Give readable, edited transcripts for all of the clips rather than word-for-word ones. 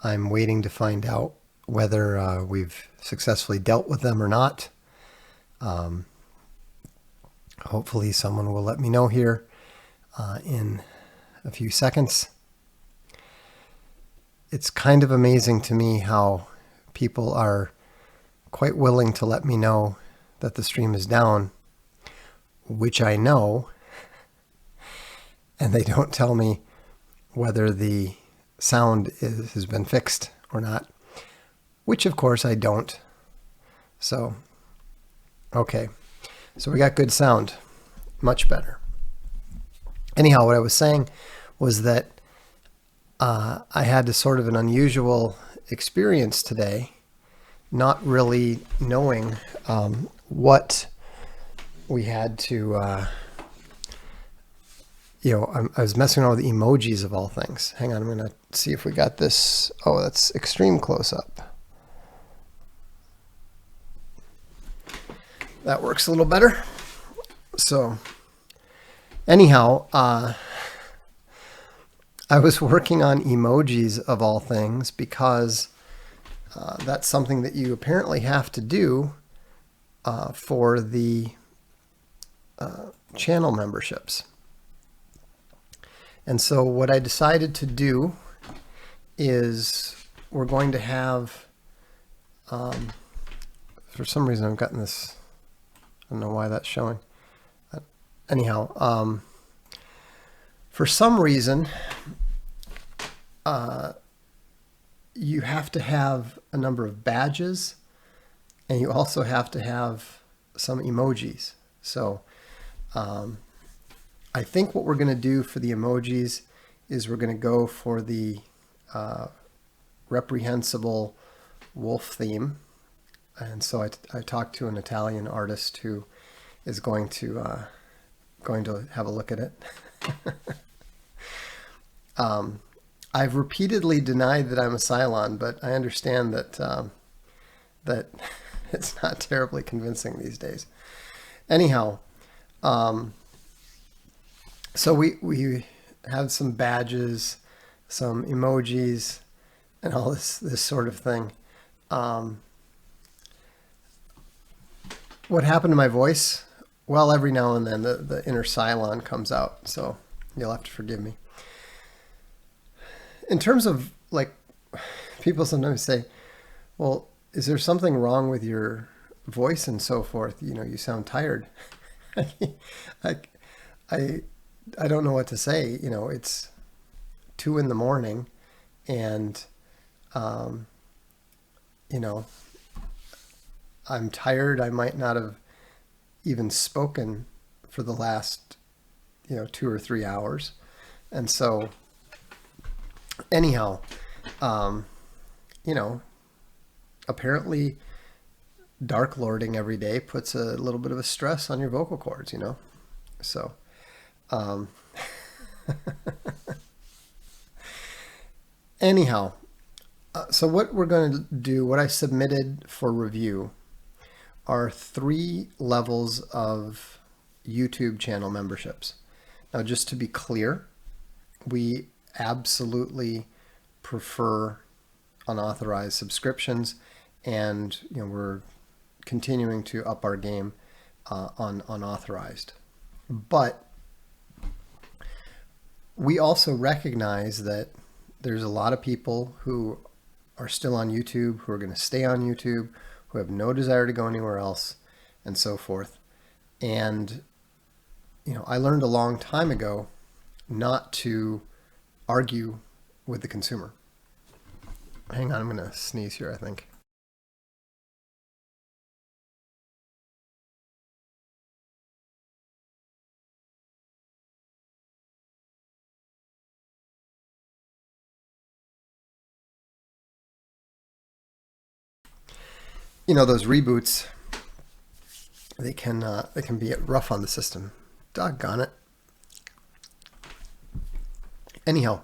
I'm waiting to find out whether we've successfully dealt with them or not. Hopefully someone will let me know here in a few seconds. It's kind of amazing to me how people are quite willing to let me know that the stream is down, which I know, and they don't tell me whether the sound has been fixed or not, which of course I don't. So, okay. So we got good sound, much better. Anyhow, what I was saying was that I had a sort of an unusual experience today, not really knowing what we had to, I was messing around with emojis of all things. Hang on, I'm going to see if we got this. Oh, that's extreme close-up. That works a little better. So anyhow, I was working on emojis of all things because that's something that you apparently have to do for the channel memberships. And so what I decided to do is we're going to have, for some reason I've gotten this, I don't know why that's showing. Anyhow, for some reason, you have to have a number of badges, and you also have to have some emojis. So I think what we're going to do for the emojis is we're going to go for the reprehensible wolf theme. And so I talked to an Italian artist who is going to have a look at it. I've repeatedly denied that I'm a Cylon, but I understand that that it's not terribly convincing these days. Anyhow, so we have some badges, some emojis, and all this sort of thing. What happened to my voice? Well, every now and then the inner Cylon comes out, so you'll have to forgive me. In terms of, like, people sometimes say, well, is there something wrong with your voice and so forth? You know, you sound tired. I don't know what to say. You know, it's 2 a.m. and, you know, I'm tired. I might not have even spoken for the last, 2 or 3 hours. And so anyhow, apparently dark lording every day puts a little bit of a stress on your vocal cords, So, anyhow, so what we're going to do, what I submitted for review, are 3 levels of YouTube channel memberships. Now, just to be clear, we absolutely prefer unauthorized subscriptions, and we're continuing to up our game on unauthorized. But we also recognize that there's a lot of people who are still on YouTube, who are going to stay on YouTube, who have no desire to go anywhere else, and so forth. And I learned a long time ago not to argue with the consumer. Hang on, I'm going to sneeze here, I think. Those reboots, they can be rough on the system. Doggone it. Anyhow,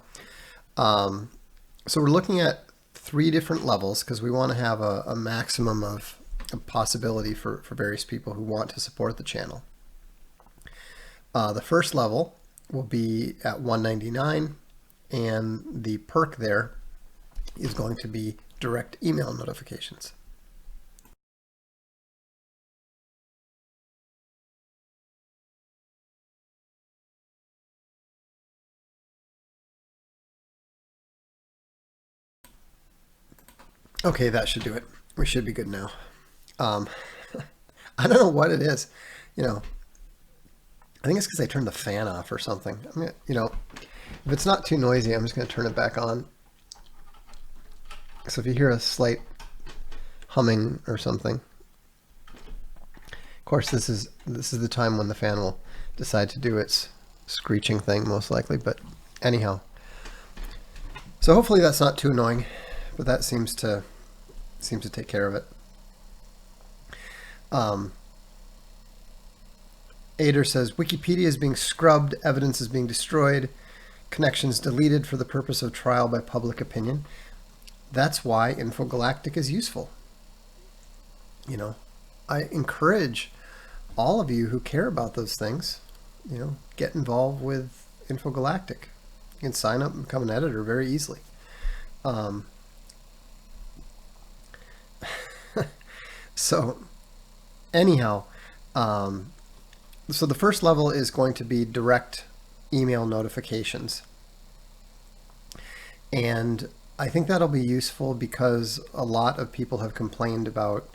so we're looking at 3 different levels because we want to have a maximum of a possibility for various people who want to support the channel. The first level will be at $1.99, and the perk there is going to be direct email notifications. Okay, that should do it. We should be good now. I don't know what it is. I think it's because I turned the fan off or something. If it's not too noisy, I'm just going to turn it back on. So if you hear a slight humming or something, of course, this is the time when the fan will decide to do its screeching thing, most likely. But anyhow, so hopefully that's not too annoying, but that seems to take care of it. Ader says Wikipedia is being scrubbed, evidence is being destroyed, connections deleted for the purpose of trial by public opinion. That's why Infogalactic is useful. I encourage all of you who care about those things, get involved with Infogalactic. You can sign up and become an editor very easily. So anyhow, so the first level is going to be direct email notifications. And I think that'll be useful because a lot of people have complained about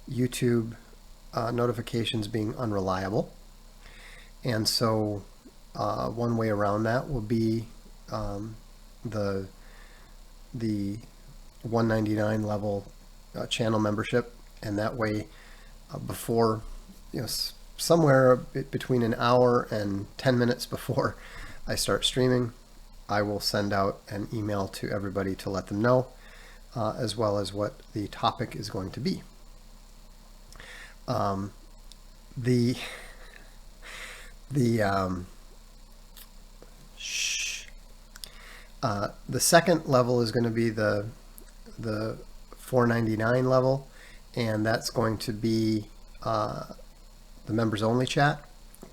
YouTube notifications being unreliable. And so one way around that will be the $199 level channel membership. And that way, before, somewhere between an hour and 10 minutes before I start streaming, I will send out an email to everybody to let them know, as well as what the topic is going to be. The second level is going to be the $4.99 level, and that's going to be the members only chat,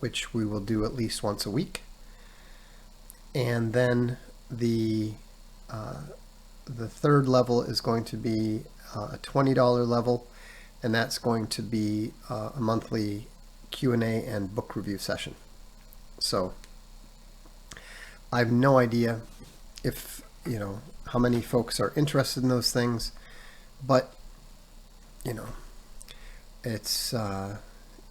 which we will do at least once a week. And then the third level is going to be a $20 level, and that's going to be a monthly Q&A and book review session. So I have no idea if how many folks are interested in those things, but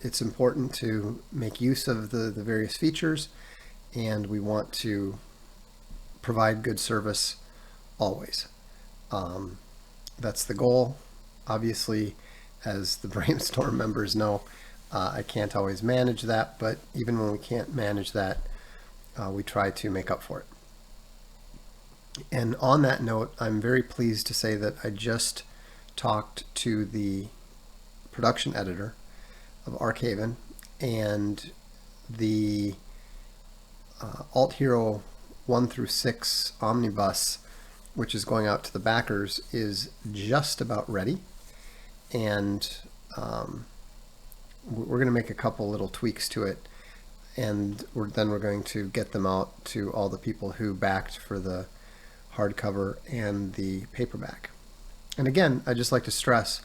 it's important to make use of the various features, and we want to provide good service always. That's the goal. Obviously, as the Brainstorm members know, I can't always manage that, but even when we can't manage that, we try to make up for it. And on that note, I'm very pleased to say that I just talked to the production editor of Arkhaven, and the Alt Hero 1 through 6 omnibus, which is going out to the backers, is just about ready. And we're going to make a couple little tweaks to it, and then we're going to get them out to all the people who backed for the hardcover and the paperback. And again, I'd just like to stress,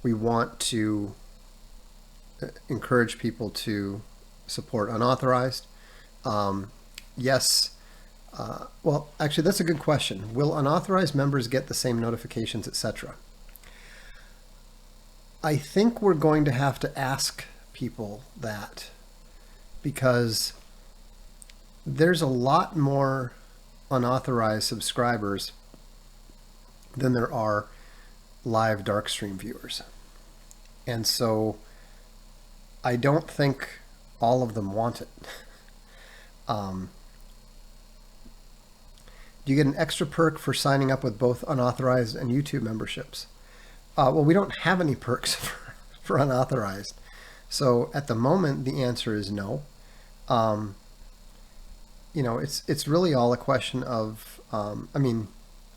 we want to encourage people to support unauthorized. Yes. Well, actually, that's a good question. Will unauthorized members get the same notifications, etc.? I think we're going to have to ask people that, because there's a lot more unauthorized subscribers than there are live Darkstream viewers. And so I don't think all of them want it. Do you get an extra perk for signing up with both unauthorized and YouTube memberships? Well, we don't have any perks for unauthorized. So at the moment, the answer is no. It's really all a question of,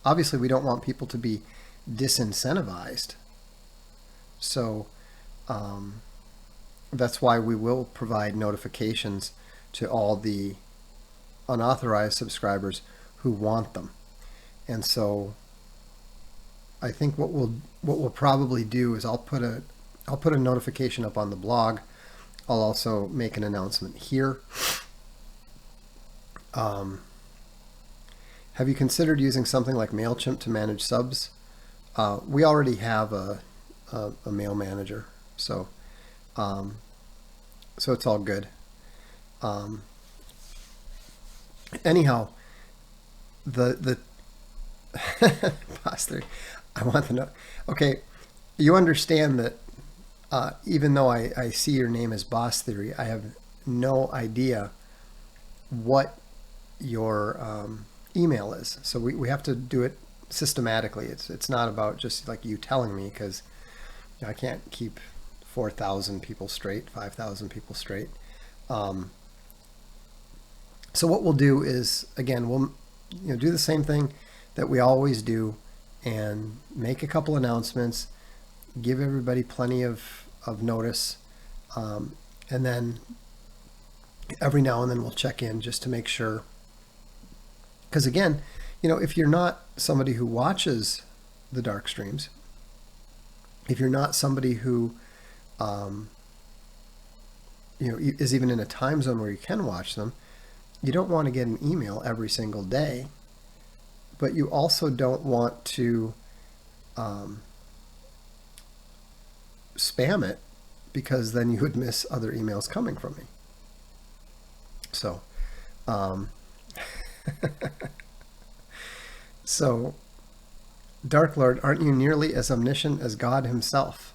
obviously we don't want people to be disincentivized. So that's why we will provide notifications to all the unauthorized subscribers who want them. And so I think what we'll probably do is I'll put a notification up on the blog. I'll also make an announcement here. Have you considered using something like MailChimp to manage subs? We already have a mail manager, so it's all good. Anyhow, the boss theory. I want to know. Okay, you understand that even though I see your name as Boss Theory, I have no idea what your email is. So we have to do it systematically. It's not about just like you telling me, because I can't keep 4,000 people straight, 5,000 people straight. So what we'll do is, again, we'll do the same thing that we always do and make a couple announcements, give everybody plenty of notice, and then every now and then we'll check in just to make sure. Because again, if you're not somebody who watches the dark streams, if you're not somebody who is even in a time zone where you can watch them, you don't want to get an email every single day, but you also don't want to spam it, because then you would miss other emails coming from me. So, so, Dark Lord, aren't you nearly as omniscient as God himself?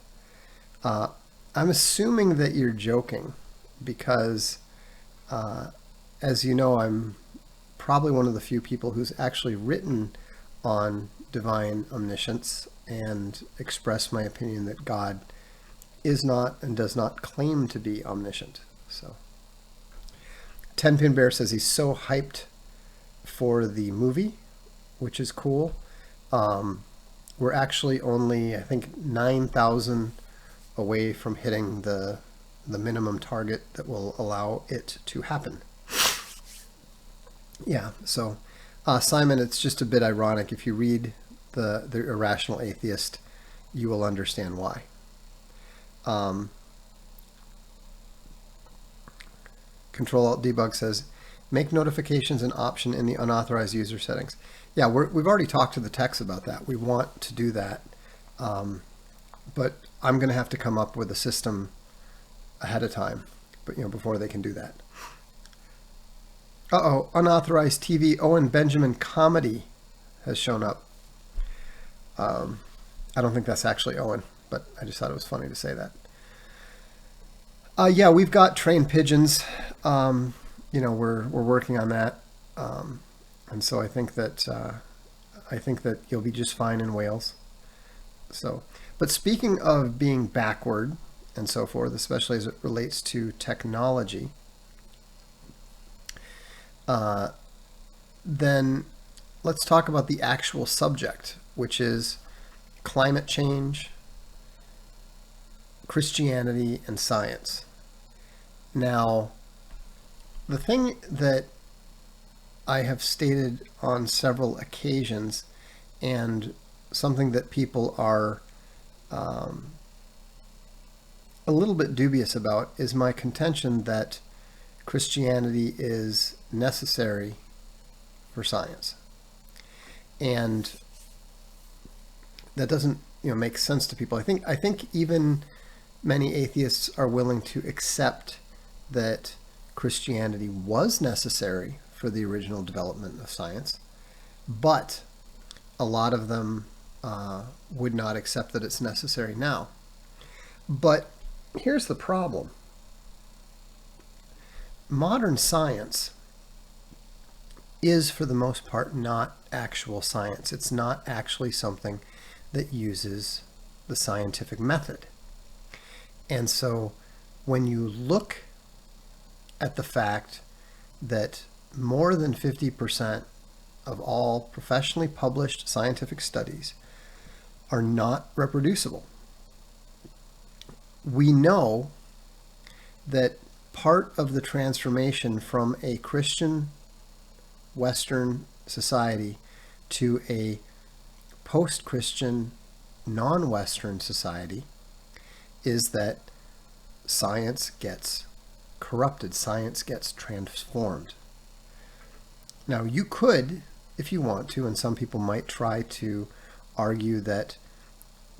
I'm assuming that you're joking, because as you know, I'm probably one of the few people who's actually written on divine omniscience and expressed my opinion that God is not and does not claim to be omniscient. So 10-Pin Bear says he's so hyped for the movie, which is cool. We're actually only, I think, 9,000 away from hitting the minimum target that will allow it to happen. Yeah, so Simon, it's just a bit ironic. If you read the Irrational Atheist, you will understand why. Control-Alt-Debug says, make notifications an option in the unauthorized user settings. Yeah, we've already talked to the techs about that. We want to do that, but I'm going to have to come up with a system ahead of time, but before they can do that. Uh-oh, unauthorized TV Owen Benjamin comedy has shown up. I don't think that's actually Owen, but I just thought it was funny to say that. Yeah, we've got trained pigeons. We're working on that, and so I think that you'll be just fine in Wales. So, but speaking of being backward and so forth, especially as it relates to technology, then let's talk about the actual subject, which is climate change, Christianity, and science. Now, the thing that I have stated on several occasions, and something that people are a little bit dubious about, is my contention that Christianity is necessary for science. And that doesn't make sense to people. I think even many atheists are willing to accept that Christianity was necessary for the original development of science, but a lot of them would not accept that it's necessary now. But here's the problem. Modern science is, for the most part, not actual science. It's not actually something that uses the scientific method. And so when you look at the fact that more than 50% of all professionally published scientific studies are not reproducible, we know that part of the transformation from a Christian Western society to a post-Christian, non-Western society is that science gets corrupted, science gets transformed. Now, you could, if you want to, and some people might try to argue that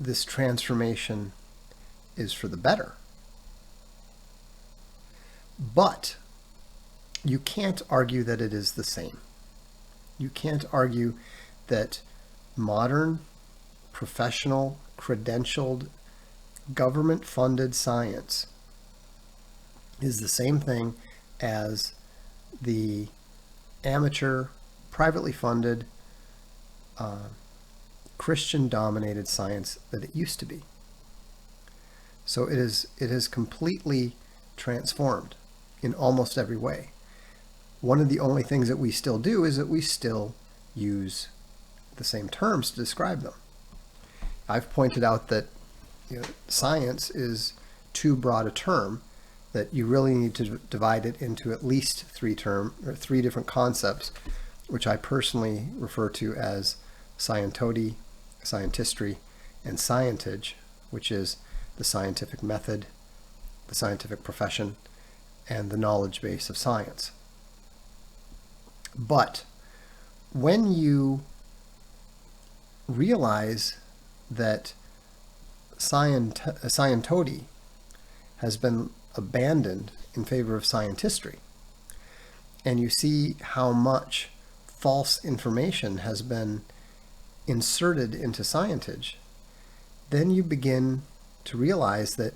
this transformation is for the better. But you can't argue that it is the same. You can't argue that modern, professional, credentialed, government-funded science is the same thing as the amateur, privately funded, Christian-dominated science that it used to be. So it is completely transformed in almost every way. One of the only things that we still do is that we still use the same terms to describe them. I've pointed out that science is too broad a term, that you really need to divide it into at least three different concepts, which I personally refer to as scientody, scientistry, and scientage, which is the scientific method, the scientific profession, and the knowledge base of science. But when you realize that scientody has been abandoned in favor of scientistry, and you see how much false information has been inserted into scientage, then you begin to realize that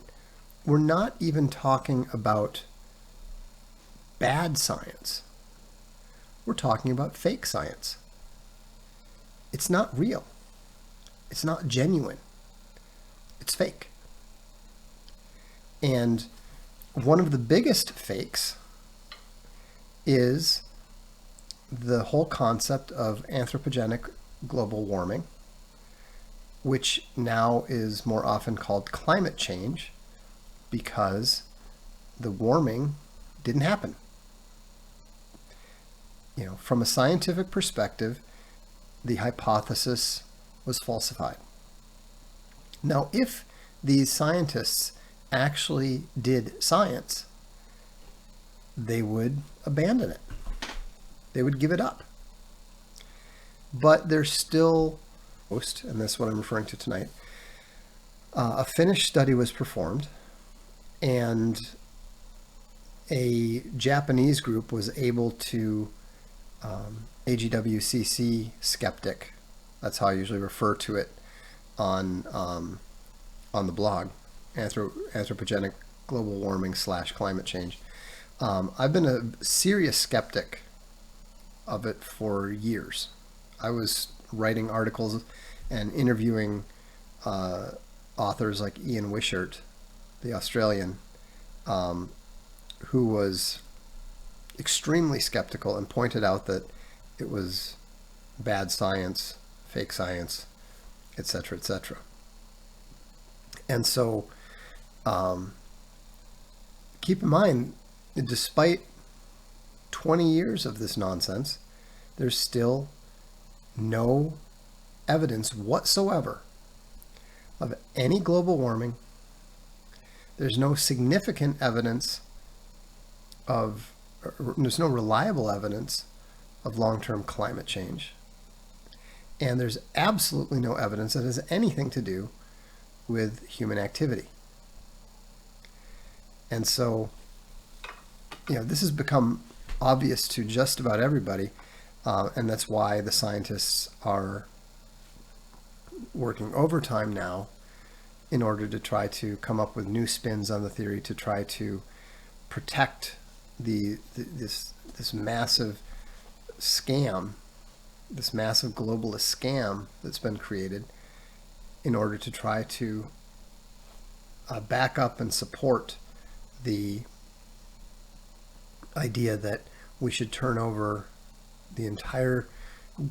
we're not even talking about bad science. We're talking about fake science. It's not real. It's not genuine. It's fake. And one of the biggest fakes is the whole concept of anthropogenic global warming, which now is more often called climate change because the warming didn't happen. From a scientific perspective, the hypothesis was falsified. Now, if these scientists actually did science, they would abandon it. They would give it up. But there's still, and this is what I'm referring to tonight, a Finnish study was performed, and a Japanese group was able to, AGWCC skeptic, that's how I usually refer to it on the blog, anthropogenic global warming / climate change. I've been a serious skeptic of it for years. I was writing articles and interviewing authors like Ian Wishart, the Australian, who was extremely skeptical and pointed out that it was bad science, fake science, etc., etc. And so keep in mind, despite 20 years of this nonsense, there's still no evidence whatsoever of any global warming. There's no significant evidence there's no reliable evidence of long-term climate change. And there's absolutely no evidence that has anything to do with human activity. And so, this has become obvious to just about everybody, and that's why the scientists are working overtime now in order to try to come up with new spins on the theory to try to protect this massive scam, this massive globalist scam that's been created, in order to try to back up and support the idea that we should turn over the entire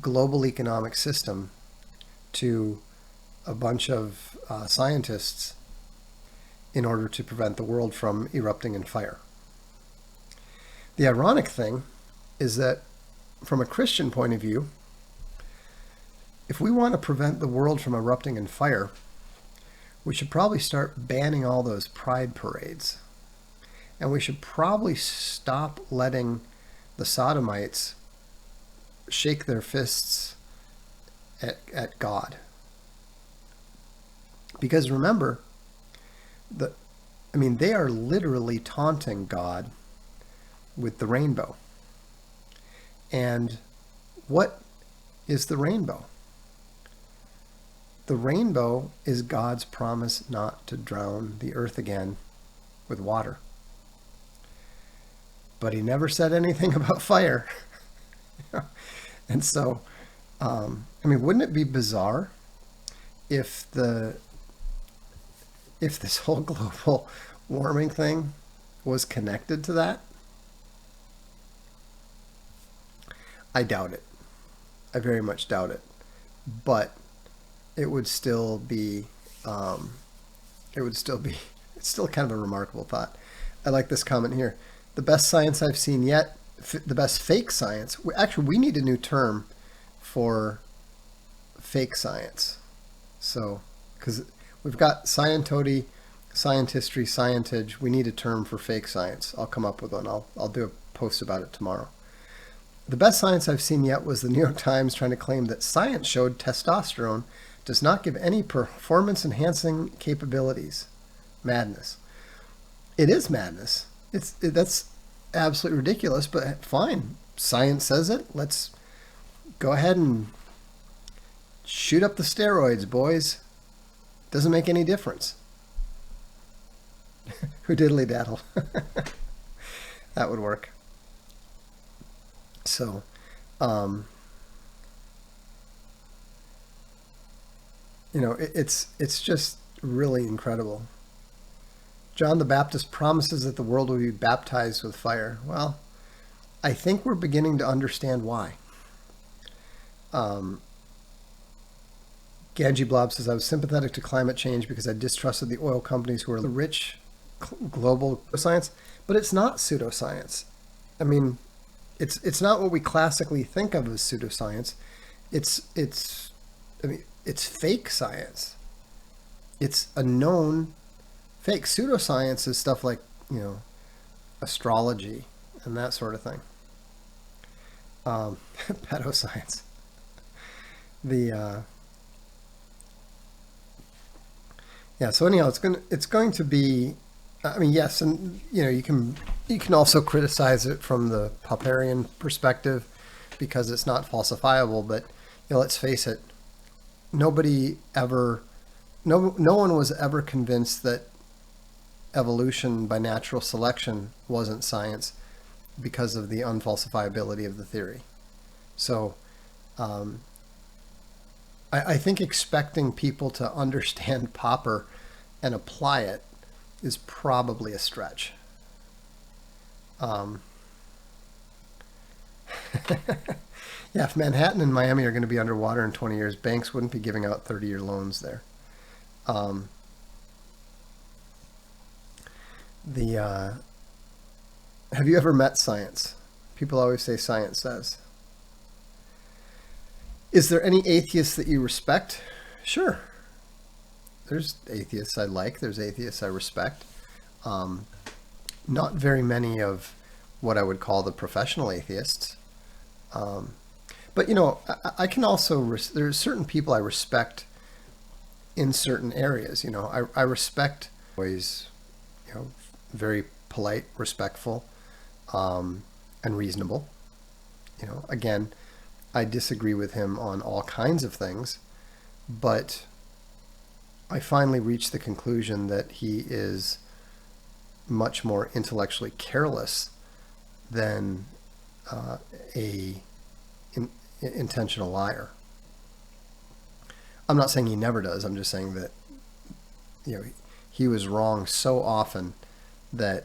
global economic system to a bunch of scientists in order to prevent the world from erupting in fire. The ironic thing is that from a Christian point of view, if we want to prevent the world from erupting in fire, we should probably start banning all those pride parades. And we should probably stop letting the sodomites shake their fists at God. Because remember, they are literally taunting God with the rainbow. And what is the rainbow? The rainbow is God's promise not to drown the earth again with water. But he never said anything about fire. And so, wouldn't it be bizarre if this whole global warming thing was connected to that? I doubt it. I very much doubt it. But it would still be, it's still kind of a remarkable thought. I like this comment here. The best science I've seen yet, the best fake science. Actually, we need a new term for fake science. So, because we've got scientody, scientistry, scientage. We need a term for fake science. I'll come up with one. I'll do a post about it tomorrow. The best science I've seen yet was the New York Times trying to claim that science showed testosterone does not give any performance-enhancing capabilities. Madness. It is madness. That's absolutely ridiculous, but fine. Science says it. Let's go ahead and shoot up the steroids, boys. Doesn't make any difference. Who diddly daddle. That would work. So, it's just really incredible. John the Baptist promises that the world will be baptized with fire. Well, I think we're beginning to understand why. Ganji Blob says, I was sympathetic to climate change because I distrusted the oil companies who are the rich global science, but it's not pseudoscience. It's not what we classically think of as pseudoscience. It's fake science. It's a known fake. Pseudoscience is stuff like, astrology and that sort of thing. Pedoscience. So anyhow, it's going to be, yes, and you can also criticize it from the Popperian perspective because it's not falsifiable, but let's face it, no one was ever convinced that evolution by natural selection wasn't science because of the unfalsifiability of the theory. So I think expecting people to understand Popper and apply it is probably a stretch. If Manhattan and Miami are going to be underwater in 20 years, banks wouldn't be giving out 30-year loans there. Have you ever met science? People always say science says. Is there any atheists that you respect? Sure. There's atheists I like. There's atheists I respect. Not very many of what I would call the professional atheists. But I can also, there's certain people I respect in certain areas. I respect always, very polite, respectful, and reasonable. Again, I disagree with him on all kinds of things, but I finally reached the conclusion that he is much more intellectually careless than intentional liar. I'm not saying he never does. I'm just saying that he was wrong so often that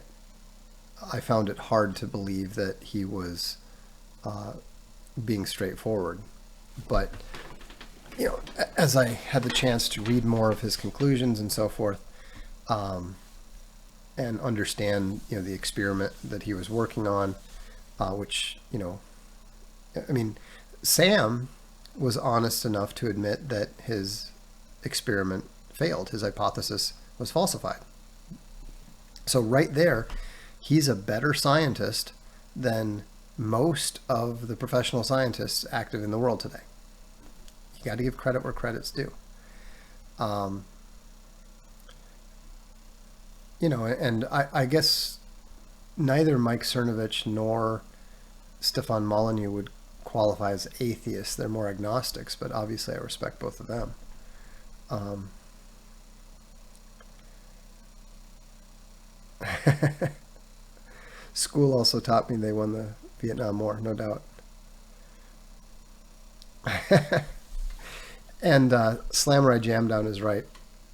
I found it hard to believe that he was being straightforward. But as I had the chance to read more of his conclusions and so forth, and understand the experiment that he was working on, which I mean, Sam was honest enough to admit that his experiment failed. His hypothesis was falsified. So right there, he's a better scientist than most of the professional scientists active in the world today. You got to give credit where credit's due. Um, and I guess neither Mike Cernovich nor Stefan Molyneux would qualify as atheists. They're more agnostics, but obviously I respect both of them. Um, School also taught me they won the Vietnam War, no doubt. And Slammer I Jam Down is right.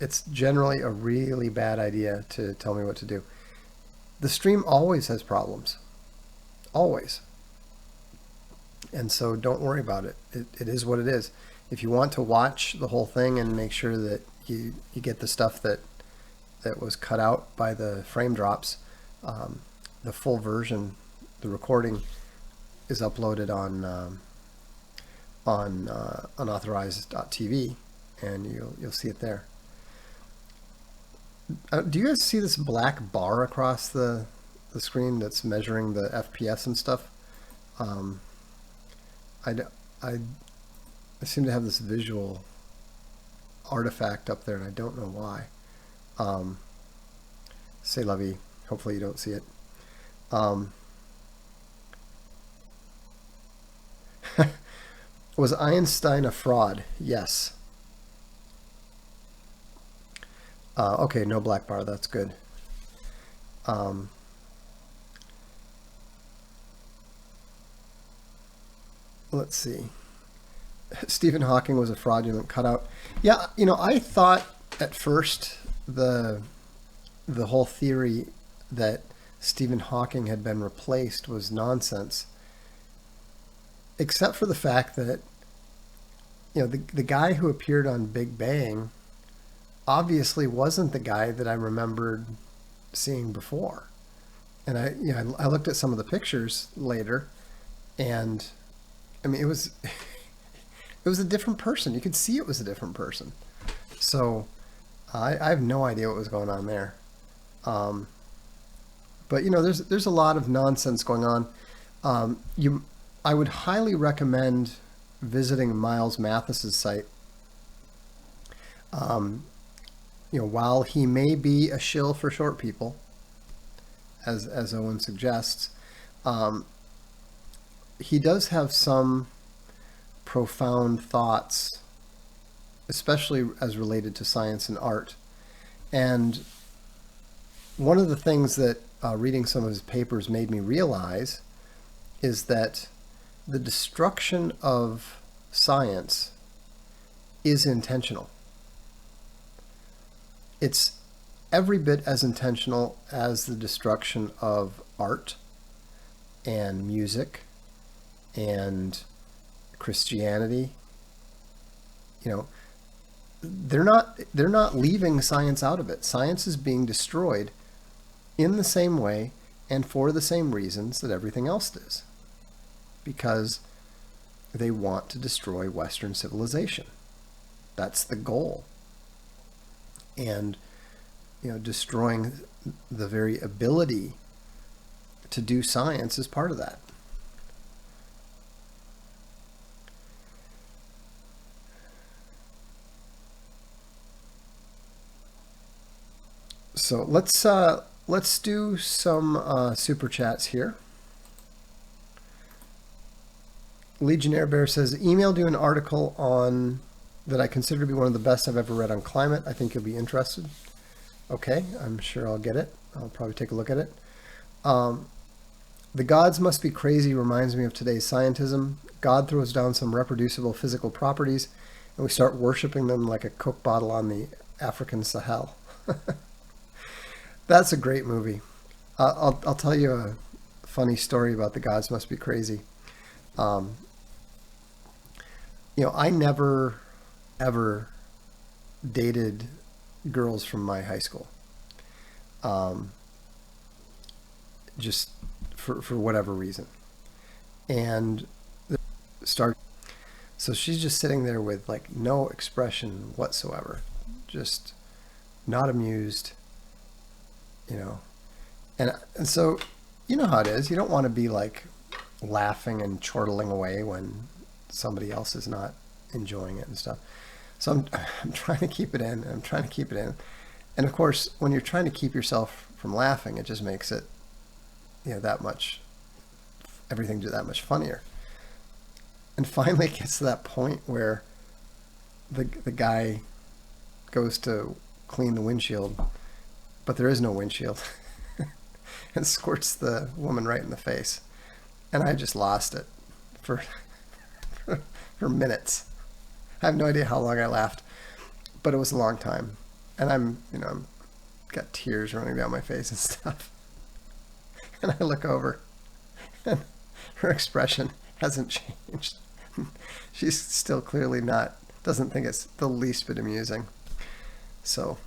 It's generally a really bad idea to tell me what to do. The stream always has problems. Always. And so don't worry about it. It is what it is. If you want to watch the whole thing and make sure that you get the stuff that was cut out by the frame drops, the full version, the recording, is uploaded on unauthorized.tv, and you'll see it there. Do you guys see this black bar across the screen that's measuring the FPS and stuff? Um, I, I, I seem to have this visual artifact up there, and I don't know why. Say lovey. Hopefully you don't see it. Um, was Einstein a fraud? Yes. Okay, no black bar. That's good. Um, let's see. Stephen Hawking was a fraudulent cutout. Yeah, I thought at first the whole theory that Stephen Hawking had been replaced was nonsense, except for the fact that the guy who appeared on Big Bang obviously wasn't the guy that I remembered seeing before. And I looked at some of the pictures later, and I mean it was it was a different person. You could see it was a different person. So I have no idea what was going on there. Um, but there's a lot of nonsense going on. I would highly recommend visiting Miles Mathis's site. Um, while he may be a shill for short people, as Owen suggests, um, he does have some profound thoughts, especially as related to science and art. And one of the things that reading some of his papers made me realize is that the destruction of science is intentional. It's every bit as intentional as the destruction of art and music and Christianity. They're not leaving science out of it. Science is being destroyed in the same way and for the same reasons that everything else is, because they want to destroy Western civilization. That's the goal. And destroying the very ability to do science is part of that. So let's do some super chats here. Legionnaire Bear says, emailed you an article on that I consider to be one of the best I've ever read on climate. I think you'll be interested. Okay, I'm sure I'll get it. I'll probably take a look at it. The gods must be crazy reminds me of today's scientism. God throws down some reproducible physical properties, and we start worshiping them like a Coke bottle on the African Sahel. That's a great movie. I'll tell you a funny story about the gods must be crazy. Um, I never ever dated girls from my high school. Um, just for whatever reason. And start. So she's just sitting there with like no expression whatsoever, just not amused, you know. And so, you know how it is. You don't want to be like laughing and chortling away when somebody else is not enjoying it and stuff. So I'm trying to keep it in. I'm trying to keep it in. And of course, when you're trying to keep yourself from laughing, it just makes it, that much, everything that much funnier. And finally it gets to that point where the guy goes to clean the windshield, but there is no windshield, and squirts the woman right in the face. And I just lost it for for minutes. I have no idea how long I laughed, but it was a long time. And I'm got tears running down my face and stuff. And I look over, and her expression hasn't changed. She's still clearly doesn't think it's the least bit amusing. So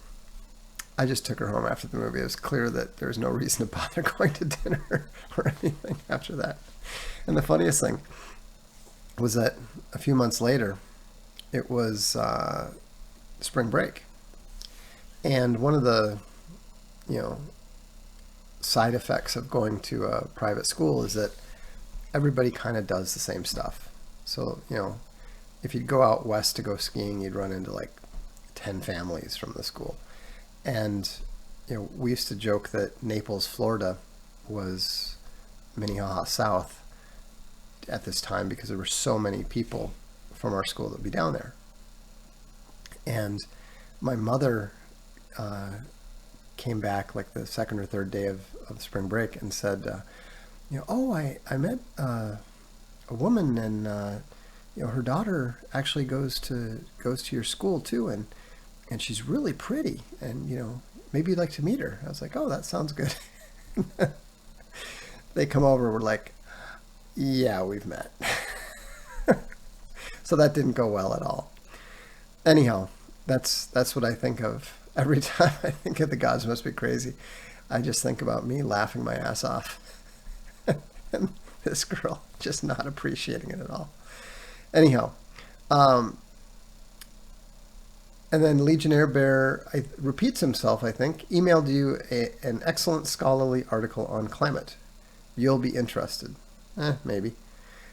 I just took her home after the movie. It was clear that there was no reason to bother going to dinner or anything after that. And the funniest thing was that a few months later, it was spring break. And one of the, side effects of going to a private school is that everybody kind of does the same stuff. So, if you'd go out west to go skiing, you'd run into like 10 families from the school. And, we used to joke that Naples, Florida was Minnehaha South at this time because there were so many people from our school that would be down there. And my mother came back like the second or third day of spring break and said, I met a woman, and her daughter actually goes to your school too, and she's really pretty, and maybe you'd like to meet her. I was like, oh, that sounds good. They come over, we're like, yeah, we've met. So that didn't go well at all. Anyhow, that's what I think of every time I think of The Gods Must Be Crazy. I just think about me laughing my ass off. And this girl just not appreciating it at all. Anyhow, and then Legionnaire Bear repeats himself, I think. Emailed you an excellent scholarly article on climate. You'll be interested. Maybe.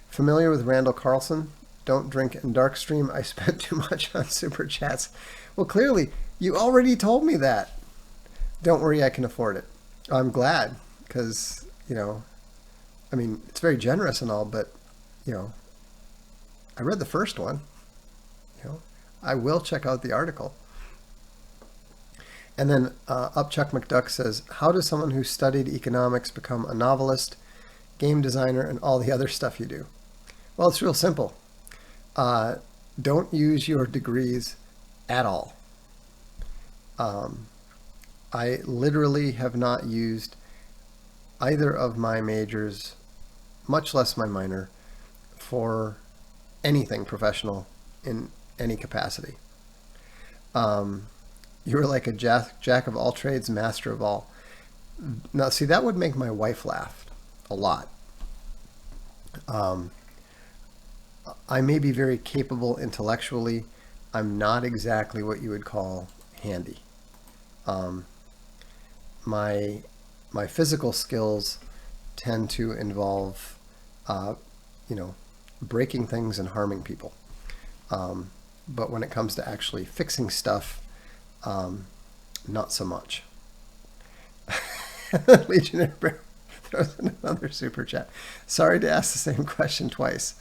Familiar with Randall Carlson? Don't drink in Darkstream. I spent too much on super chats. Well, clearly, you already told me that. Don't worry, I can afford it. I'm glad, because, it's very generous and all, but, I read the first one. I will check out the article. And then Upchuck McDuck says, how does someone who studied economics become a novelist, game designer, and all the other stuff you do? Well, it's real simple. Don't use your degrees at all. I literally have not used either of my majors, much less my minor, for anything professional in any capacity. You were like a jack of all trades, master of all. Now, see, that would make my wife laugh a lot. I may be very capable intellectually. I'm not exactly what you would call handy. My physical skills tend to involve, breaking things and harming people. But when it comes to actually fixing stuff, not so much. Legionnaire Bear throws in another super chat. Sorry to ask the same question twice.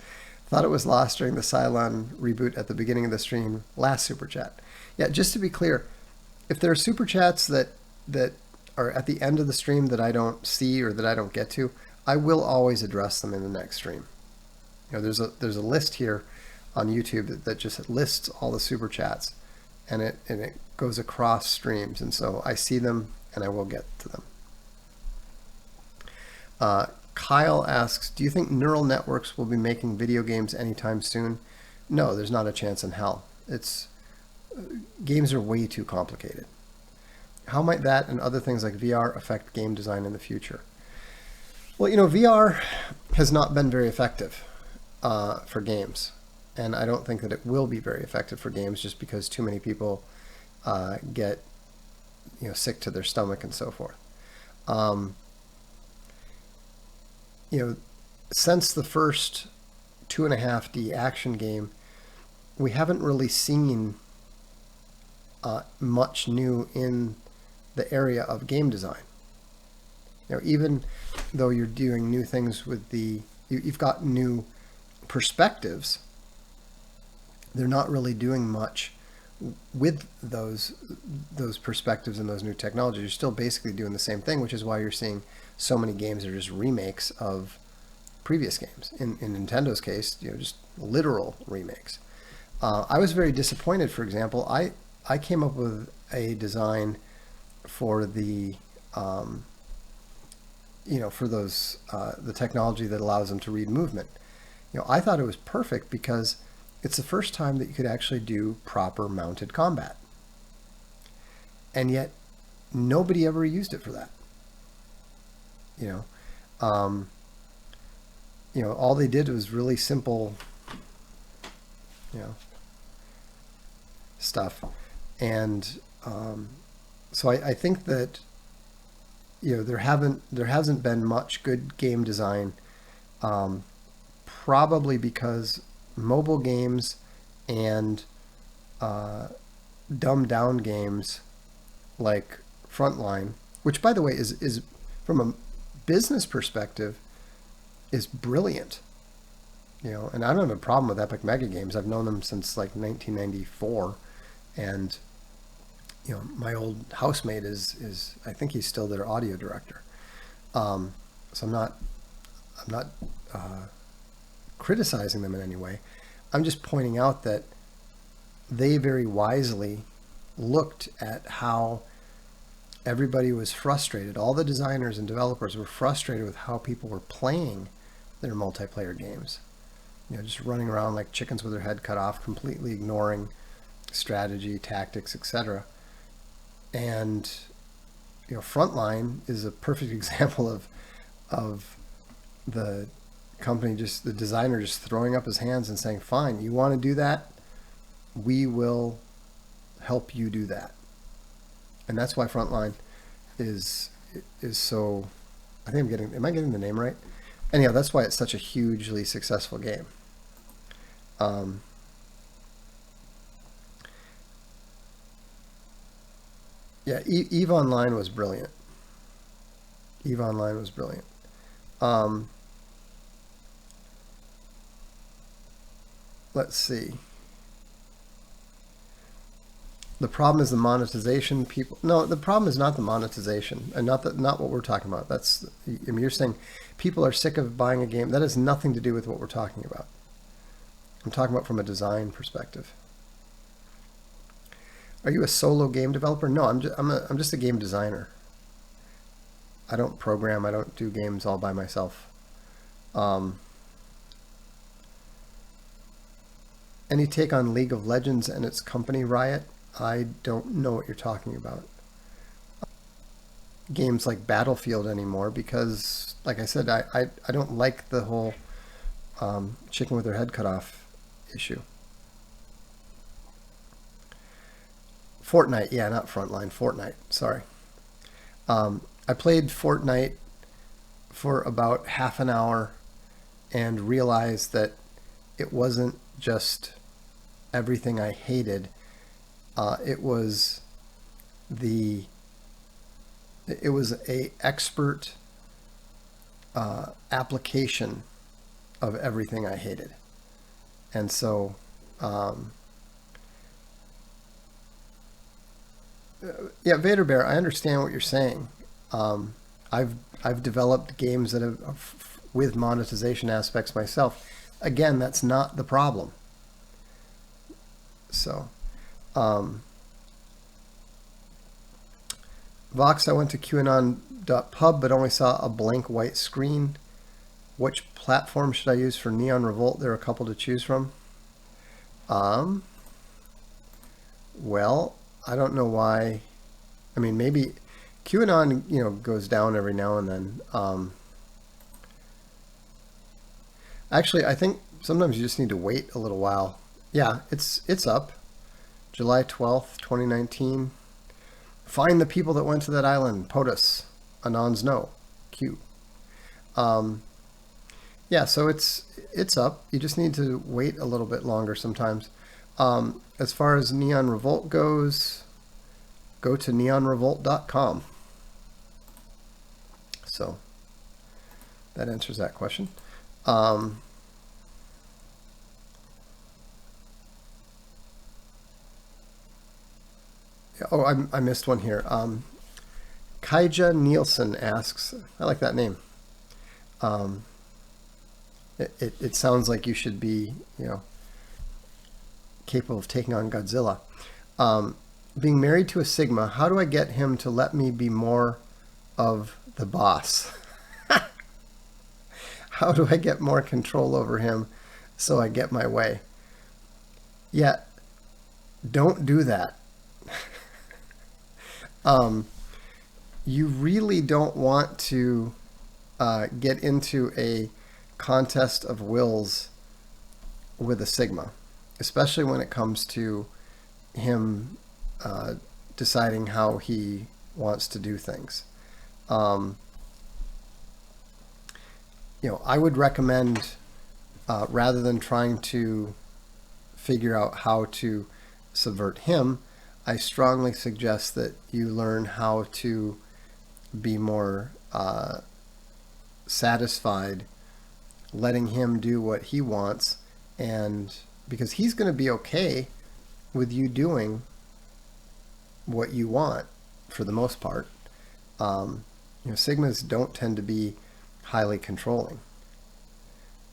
Thought it was lost during the Cylon reboot at the beginning of the stream. Last super chat. Yeah, just to be clear, if there are super chats that are at the end of the stream that I don't see or that I don't get to, I will always address them in the next stream. There's a list here on YouTube that just lists all the super chats, and it goes across streams, and so I see them and I will get to them. Kyle asks, do you think neural networks will be making video games anytime soon? No, there's not a chance in hell. Games are way too complicated. How might that and other things like VR affect game design in the future? Well, VR has not been very effective. for games. And I don't think that it will be very effective for games just because too many people get sick to their stomach and so forth. Um, you know, since the first 2.5D action game, we haven't really seen much new in the area of game design. Even though you're doing new things with you've got new perspectives, they're not really doing much with those perspectives and those new technologies. You're still basically doing the same thing, which is why you're seeing so many games are just remakes of previous games. In Nintendo's case, just literal remakes. I was very disappointed. For example, I came up with a design for the for those the technology that allows them to read movement. I thought it was perfect because it's the first time that you could actually do proper mounted combat, and yet nobody ever used it for that. Um, all they did was really simple, you know, stuff, and so I think that there hasn't been much good game design, probably because mobile games and dumbed down games like Frontline, which by the way is from a business perspective is brilliant. And I don't have a problem with Epic Mega Games. I've known them since like 1994, and my old housemate is I think he's still their audio director. So I'm not criticizing them in any way. I'm just pointing out that they very wisely looked at how everybody was frustrated. All the designers and developers were frustrated with how people were playing their multiplayer games. Just running around like chickens with their head cut off, completely ignoring strategy, tactics, etc. And Frontline is a perfect example of the company, just the designer just throwing up his hands and saying, fine, you want to do that, we will help you do that. And that's why Frontline is so, I think am I getting the name right? Anyhow, that's why it's such a hugely successful game. Yeah, EVE Online was brilliant. EVE Online was brilliant. Let's see. The problem is the monetization. No, the problem is not the monetization, and not what we're talking about. You're saying people are sick of buying a game. That has nothing to do with what we're talking about. I'm talking about from a design perspective. Are you a solo game developer? No, I'm just a game designer. I don't program. I don't do games all by myself. Any take on League of Legends and its company Riot? I don't know what you're talking about. Games like Battlefield anymore because, like I said, I don't like the whole chicken with their head cut off issue. Fortnite, yeah, not Frontline, Fortnite, sorry. I played Fortnite for about half an hour and realized that it wasn't just everything I hated. It was a expert application of everything I hated. And so yeah, Vader Bear, I understand what you're saying. I've developed games that have with monetization aspects myself. Again, that's not the problem. So, Vox, I went to QAnon.pub but only saw a blank white screen. Which platform should I use for Neon Revolt? There are a couple to choose from. Well, I don't know why. I mean, maybe QAnon, goes down every now and then. Actually, I think Sometimes you just need to wait a little while. Yeah, it's up. July 12th, 2019. Find the people that went to that island. POTUS. Anons no. Q. Yeah, so it's up. You just need to wait a little bit longer sometimes. As far as Neon Revolt goes, go to neonrevolt.com. So that answers that question. Oh, I missed one here. Kaija Nielsen asks, I like that name. It sounds like you should be, capable of taking on Godzilla. Being married to a Sigma, how do I get him to let me be more of the boss? How do I get more control over him so I get my way? Yeah, don't do that. You really don't want to get into a contest of wills with a Sigma, especially when it comes to him deciding how he wants to do things. I would recommend, rather than trying to figure out how to subvert him, I strongly suggest that you learn how to be more satisfied letting him do what he wants, and because he's going to be okay with you doing what you want for the most part. Sigmas don't tend to be highly controlling.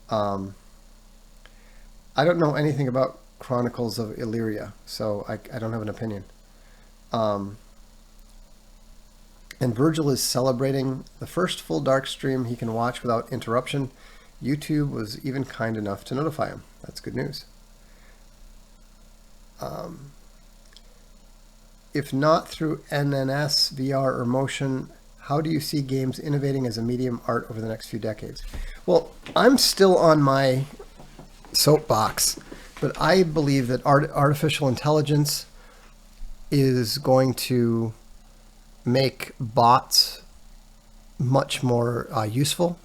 I don't know anything about Chronicles of Illyria, so I don't have an opinion. And Virgil is celebrating the first full Darkstream he can watch without interruption. YouTube was even kind enough to notify him. That's good news. If not through NNS, VR, or motion, how do you see games innovating as a medium art over the next few decades? Well, I'm still on my soapbox, but I believe that artificial intelligence is going to make bots much more useful,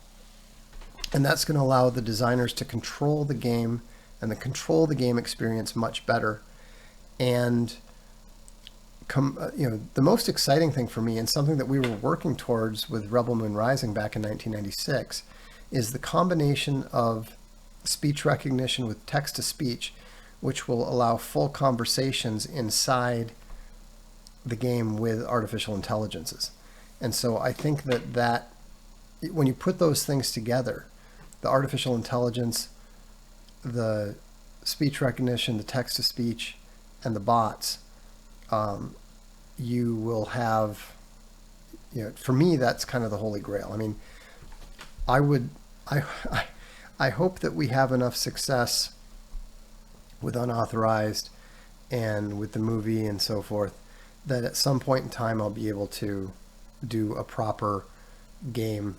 and that's going to allow the designers to control the game and control the game experience much better. And the most exciting thing for me, and something that we were working towards with Rebel Moon Rising back in 1996, is the combination of speech recognition with text-to-speech, which will allow full conversations inside the game with artificial intelligences. And so I think that when you put those things together, the artificial intelligence, the speech recognition, the text-to-speech, and the bots, you will have, for me, that's kind of the holy grail. I mean, I hope that we have enough success with Unauthorized and with the movie and so forth, that at some point in time I'll be able to do a proper game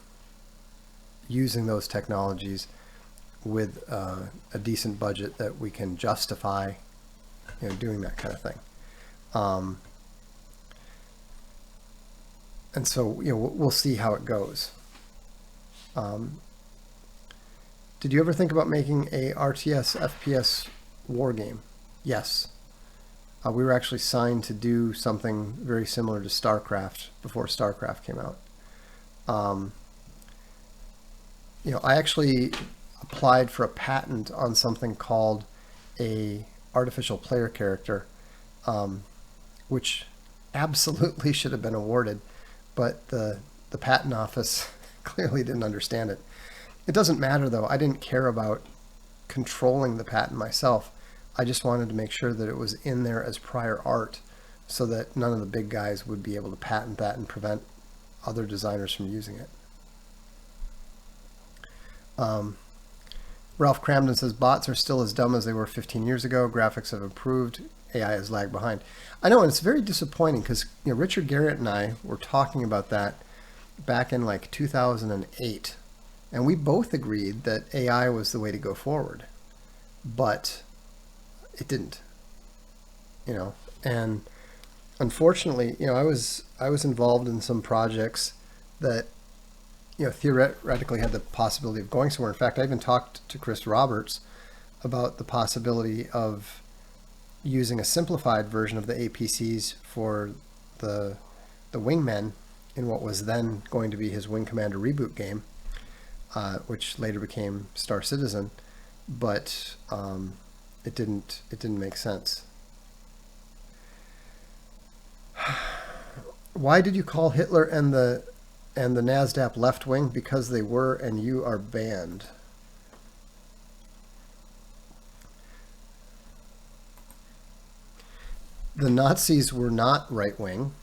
using those technologies with a decent budget that we can justify, doing that kind of thing. And so, we'll see how it goes. Did you ever think about making a RTS FPS war game? Yes. We were actually signed to do something very similar to StarCraft before StarCraft came out. I actually applied for a patent on something called a artificial player character, which absolutely should have been awarded, but the patent office clearly didn't understand it. It doesn't matter, though. I didn't care about controlling the patent myself. I just wanted to make sure that it was in there as prior art so that none of the big guys would be able to patent that and prevent other designers from using it. Ralph Cramden says, bots are still as dumb as they were 15 years ago. Graphics have improved. AI has lagged behind. I know, and it's very disappointing because Richard Garrett and I were talking about that back in like 2008. And we both agreed that AI was the way to go forward. but it didn't, and unfortunately, I was involved in some projects that, theoretically had the possibility of going somewhere. In fact, I even talked to Chris Roberts about the possibility of using a simplified version of the APCs for the wingmen in what was then going to be his Wing Commander reboot game, which later became Star Citizen, but it didn't make sense. Why did you call Hitler and the NASDAQ left wing? Because they were, and you are banned. The Nazis were not right wing.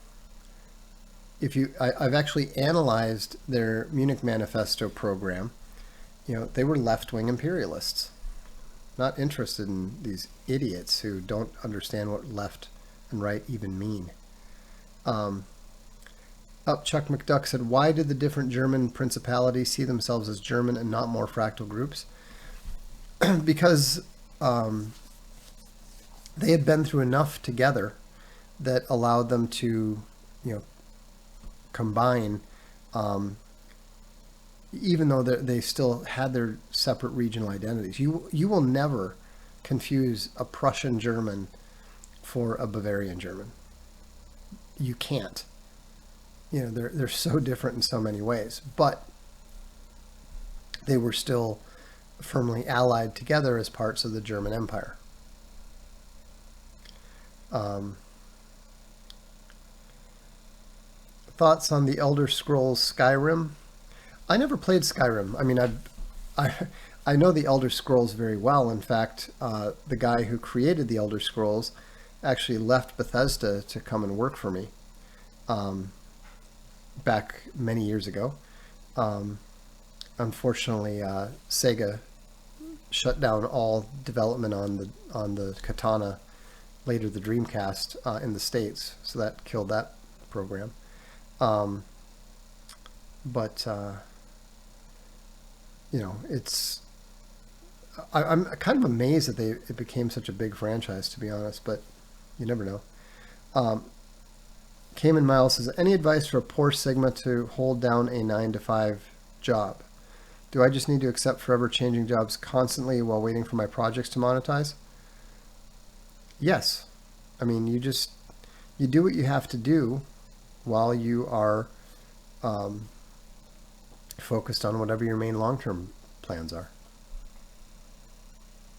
I've actually analyzed their Munich Manifesto program. They were left wing imperialists, not interested in these idiots who don't understand what left and right even mean. Chuck McDuck said, why did the different German principalities see themselves as German and not more fractal groups? Because they had been through enough together that allowed them to, combine, even though they still had their separate regional identities. You will never confuse a Prussian German for a Bavarian German. You can't. They're so different in so many ways, but they were still firmly allied together as parts of the German Empire. Thoughts on the Elder Scrolls Skyrim? I never played Skyrim. I mean, I know the Elder Scrolls very well. In fact, the guy who created the Elder Scrolls actually left Bethesda to come and work for me back many years ago. Unfortunately, Sega shut down all development on the Katana, later the Dreamcast, in the States, so that killed that program. But it's I'm kind of amazed that it became such a big franchise, to be honest, but you never know. Cayman Miles says, any advice for a poor Sigma to hold down a 9-to-5 job? Do I just need to accept forever changing jobs constantly while waiting for my projects to monetize? Yes. I mean, you do what you have to do while you are focused on whatever your main long-term plans are.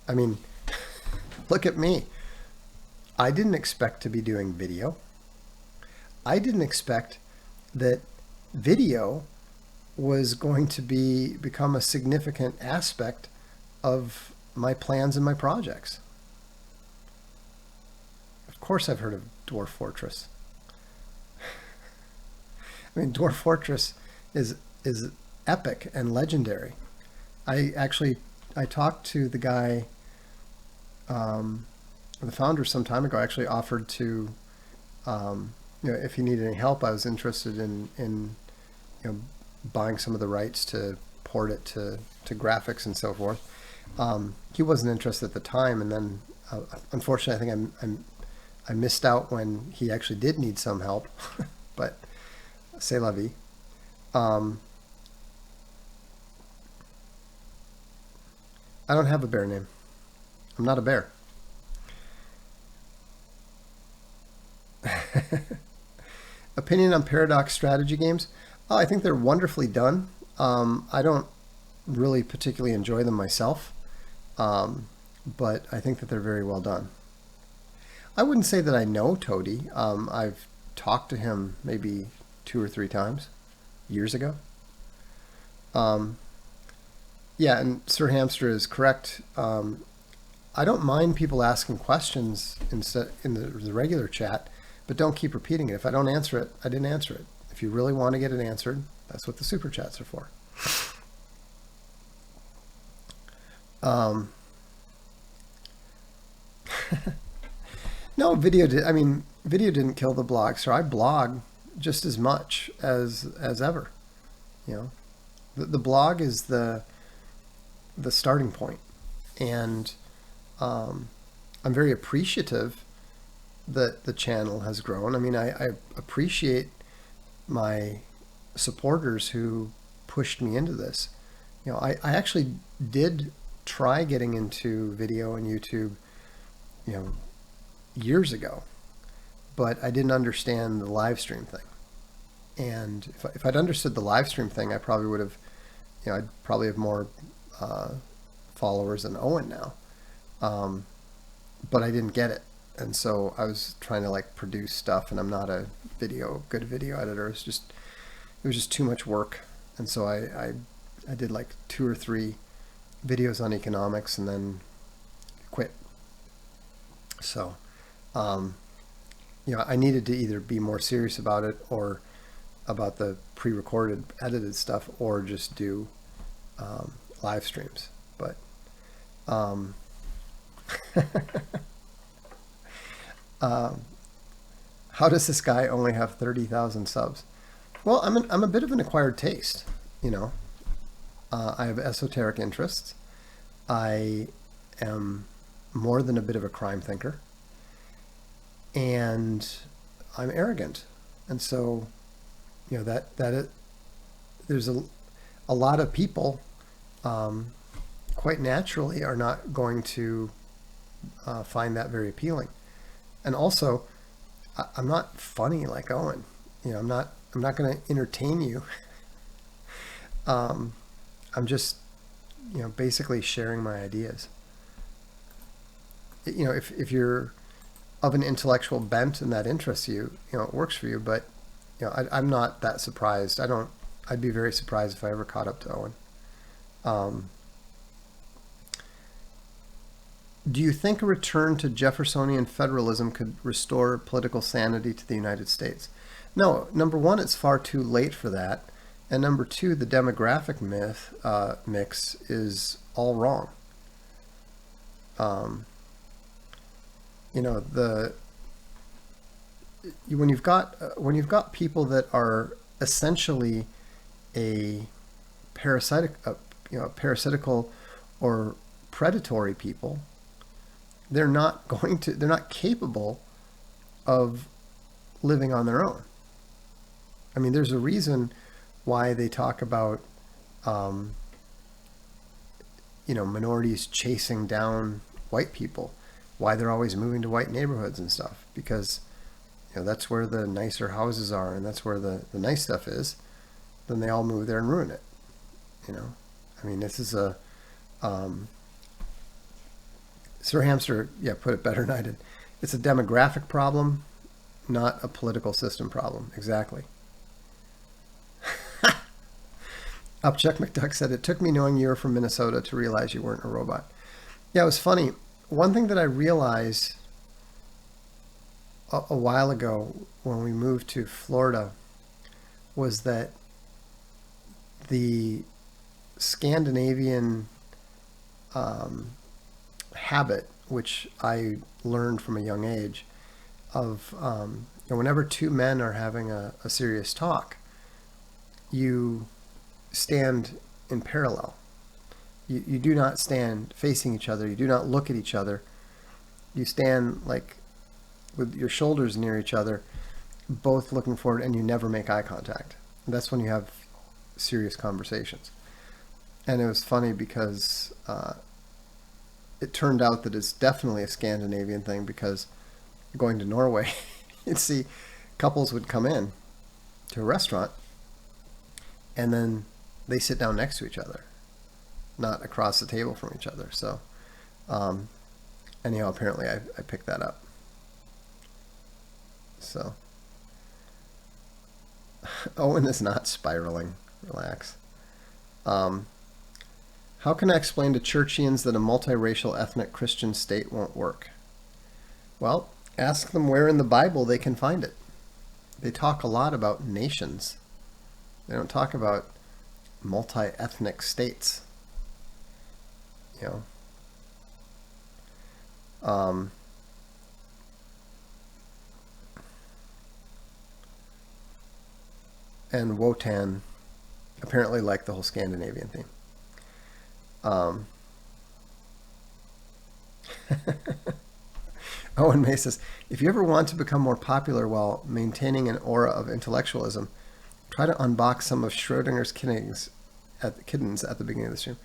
I mean, look at me. I didn't expect to be doing video. I didn't expect that video was going to become a significant aspect of my plans and my projects. Of course I've heard of Dwarf Fortress. I mean, Dwarf Fortress is epic and legendary. I talked to the guy, the founder some time ago. I actually offered to, if he needed any help, I was interested in buying some of the rights to port it to graphics and so forth. He wasn't interested at the time, and then unfortunately, I think I missed out when he actually did need some help. But c'est la vie. I don't have a bear name. I'm not a bear. Opinion on Paradox strategy games? Oh, I think they're wonderfully done. I don't really particularly enjoy them myself, but I think that they're very well done. I wouldn't say that I know Toady. I've talked to him maybe 2 or 3 times years ago. Yeah, and Sir Hamster is correct. I don't mind people asking questions in the regular chat, but don't keep repeating it. If I don't answer it, I didn't answer it. If you really want to get it answered, that's what the super chats are for. No, video didn't kill the blog. So I blog just as much as ever. The blog is the starting point, and I'm very appreciative that the channel has grown. I mean, I appreciate my supporters who pushed me into this. I actually did try getting into video and YouTube, you know, years ago, but I didn't understand the live stream thing. And if I'd understood the live stream thing, I probably would have, I'd probably have more followers than Owen now. But I didn't get it. And so I was trying to like produce stuff, and I'm not a good video editor. It was just too much work. And so I did like 2 or 3 videos on economics and then quit. So, I needed to either be more serious about it, or about the pre-recorded edited stuff, or just do live streams. But how does this guy only have 30,000 subs? Well, I'm a bit of an acquired taste, I have esoteric interests. I am more than a bit of a crime thinker, and I'm arrogant. And so, there's a lot of people quite naturally are not going to find that very appealing. And also, I'm not funny like Owen. I'm not going to entertain you. I'm just, basically sharing my ideas. If you're of an intellectual bent and that interests you, it works for you. But I'm not that surprised. I'd be very surprised if I ever caught up to Owen. Do you think a return to Jeffersonian federalism could restore political sanity to the United States? No. Number one, it's far too late for that. And number two, the demographic mix is all wrong. When you've got people that are essentially a parasitical or predatory people, they're not capable of living on their own. I mean, there's a reason why they talk about minorities chasing down white people, why they're always moving to white neighborhoods and stuff, because that's where the nicer houses are, and that's where the nice stuff is. Then they all move there and ruin it. I mean, this is a Sir Hamster put it better than I did. It's a demographic problem, not a political system problem. Exactly. Upchuck McDuck said, "It took me knowing you were from Minnesota to realize you weren't a robot." Yeah, it was funny. One thing that I realized a while ago when we moved to Florida was that the Scandinavian habit, which I learned from a young age, of whenever 2 men are having a serious talk, you stand in parallel. You do not stand facing each other. You do not look at each other. You stand like with your shoulders near each other, both looking forward, and you never make eye contact. And that's when you have serious conversations. And it was funny because it turned out that it's definitely a Scandinavian thing, because going to Norway, you'd see couples would come in to a restaurant, and then they sit down next to each other, not across the table from each other. So anyhow, apparently I picked that up. So Owen is not spiraling. Relax. How can I explain to Churchians that a multiracial ethnic Christian state won't work? Well, ask them where in the Bible they can find it. They talk a lot about nations. They don't talk about multi-ethnic states. And Wotan apparently liked the whole Scandinavian theme. Owen May says, if you ever want to become more popular while maintaining an aura of intellectualism, try to unbox some of Schrodinger's kittens at the beginning of the stream.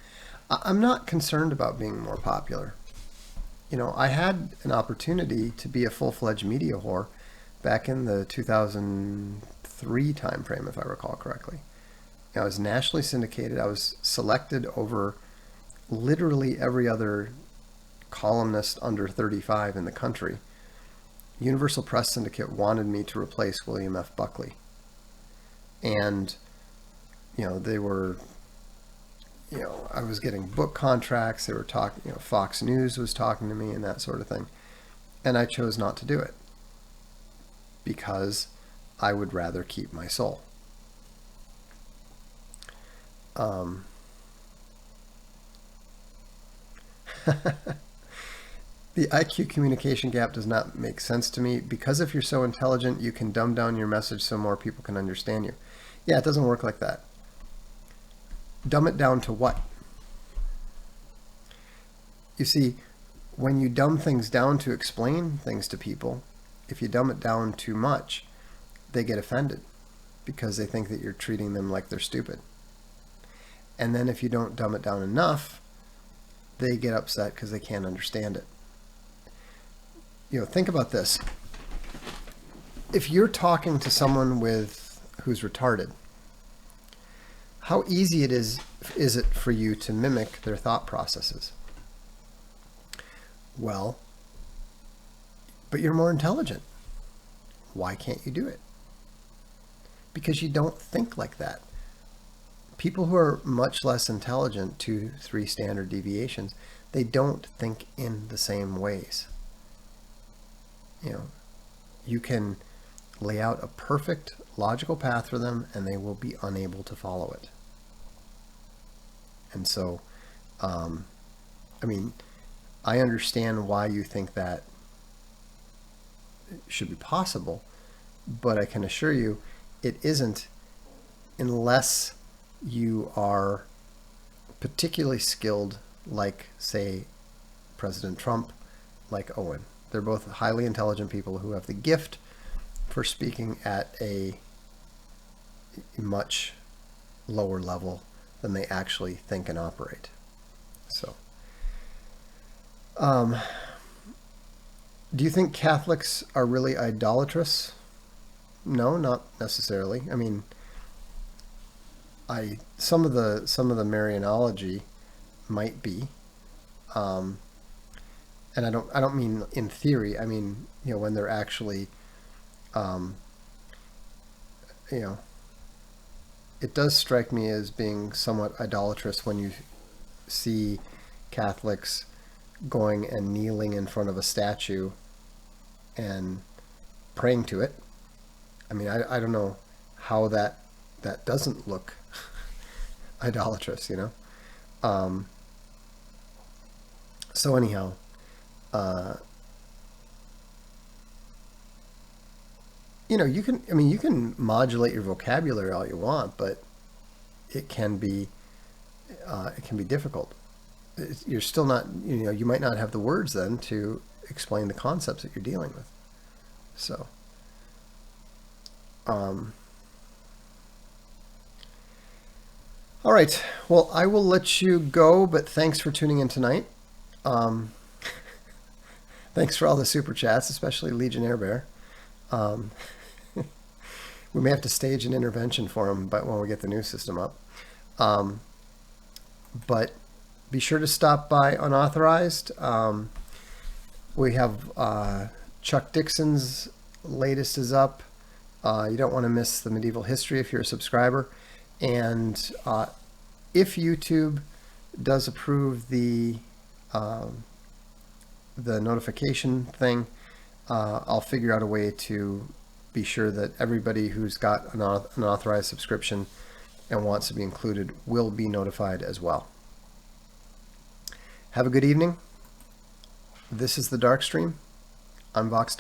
I'm not concerned about being more popular. You know, I had an opportunity to be a full-fledged media whore back in the 2003 timeframe, if I recall correctly. I was nationally syndicated. I was selected over literally every other columnist under 35 in the country. Universal Press Syndicate wanted me to replace William F. Buckley. And, you know, they were, you know, I was getting book contracts. They were talking, you know, Fox News was talking to me and that sort of thing. And I chose not to do it because I would rather keep my soul. The IQ communication gap does not make sense to me because if you're so intelligent, you can dumb down your message so more people can understand you. Yeah, it doesn't work like that. Dumb it down to what? You see, when you dumb things down to explain things to people, if you dumb it down too much, they get offended because they think that you're treating them like they're stupid. And then if you don't dumb it down enough, they get upset because they can't understand it. You know, think about this. If you're talking to someone who's retarded, how easy is it for you to mimic their thought processes? Well, but you're more intelligent. Why can't you do it? Because you don't think like that. People who are much less intelligent, 2-3 standard deviations, they don't think in the same ways. You know, you can lay out a perfect logical path for them and they will be unable to follow it. And so, I mean, I understand why you think that should be possible, but I can assure you it isn't unless you are particularly skilled like, say, President Trump, like Owen. They're both highly intelligent people who have the gift for speaking at a much lower level than they actually think and operate. So, do you think Catholics are really idolatrous? No, not necessarily. I mean, some of the Marianology might be, and I don't mean in theory. I mean, you know, when they're actually, you know, it does strike me as being somewhat idolatrous when you see Catholics going and kneeling in front of a statue and praying to it. I mean, I don't know how that doesn't look idolatrous, you know. So anyhow, you know, you can modulate your vocabulary all you want, but it can be difficult. You're still not, you know, you might not have the words then to explain the concepts that you're dealing with. So, all right. Well, I will let you go, but thanks for tuning in tonight. Thanks for all the super chats, especially Legionnaire Bear. We may have to stage an intervention for him, but when we get the new system up. But be sure to stop by Unauthorized. We have Chuck Dixon's latest is up. You don't want to miss the medieval history if you're a subscriber. And if YouTube does approve the notification thing, I'll figure out a way to be sure that everybody who's got an authorized subscription and wants to be included will be notified as well. Have a good evening. This is the Darkstream. I'm Vox.